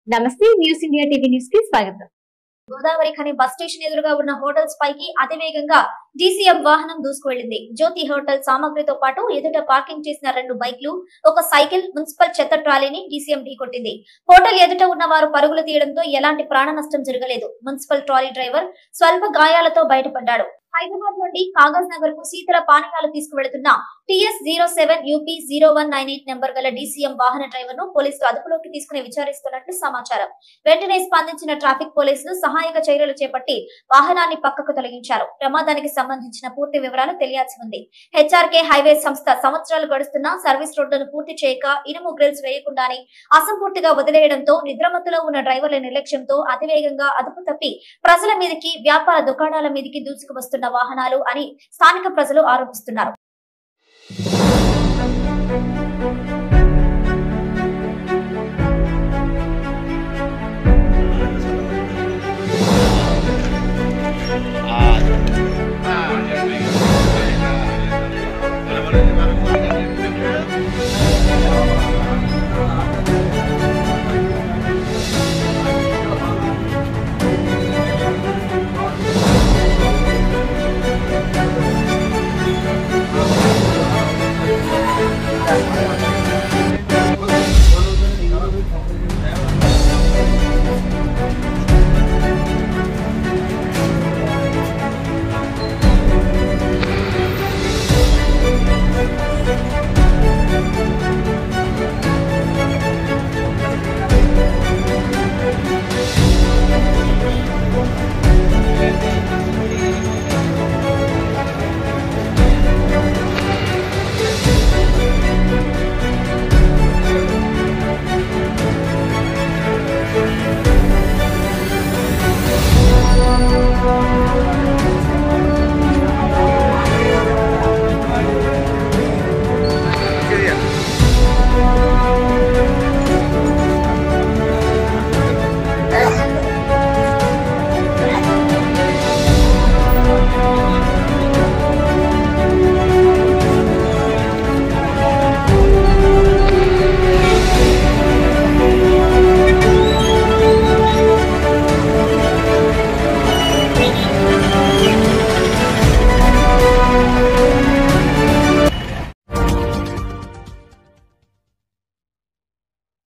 నమస్తే news India TV news కి స్వాగతం. గోదావరి ఖని బస్ స్టేషన్ ఎదురుగా ఉన్న హోటల్స్ పైకి అతివేగంగా డీసీఎం వాహనం దూసుకువెళ్లింది. జ్యోతి హోటల్ సామగ్రితో పాటు ఎదుట పార్కింగ్ చేసిన 2 బైక్లు, ఒక సైకిల్, మున్సిపల్ చెత్త ట్రాలీని డీసీఎం ఢీకొట్టింది. హోటల్ ఎదుట ఉన్న వారు పరుగులు తీయడంతో ఎలాంటి ప్రాణ నష్టం జరగలేదు. మున్సిపల్ ట్రాలీ డ్రైవర్ స్వల్ప గాయాలతో బయటపడ్డాడు. హైదరాబాద్ నుండి కాగజ్ నగర్ కు శీతల పానీయాలు తీసుకువెళుతున్న TS07 UP 0198 నెంబర్ గల డీసీఎం వాహన డ్రైవర్ ను పోలీసులు అదుపులోకి తీసుకుని విచారిస్తున్నట్లు సమాచారం. వెంటనే స్పందించిన ట్రాఫిక్ పోలీసులు సహాయక చర్యలు చేపట్టి వాహనాన్ని పక్కకు తొలగించారు. ప్రమాదానికి సంబంధించిన పూర్తి వివరాలు తెలియాల్సి ఉంది. HRK హైవే సంస్థ సంవత్సరాలు గడుస్తున్నా సర్వీస్ రోడ్లను పూర్తి చేయక ఇనుము గ్రిల్స్ వేయకుండానే అసంపూర్తిగా వదిలేయడంతో నిద్రమత్తులో ఉన్న డ్రైవర్ల నిర్లక్ష్యంతో అతివేగంగా అదుపు తప్పి ప్రజల మీదకి, వ్యాపార దుకాణాల మీదకి దూసుకు వస్తున్న వాహనాలు అని స్థానిక ప్రజలు ఆరోపిస్తున్నారు.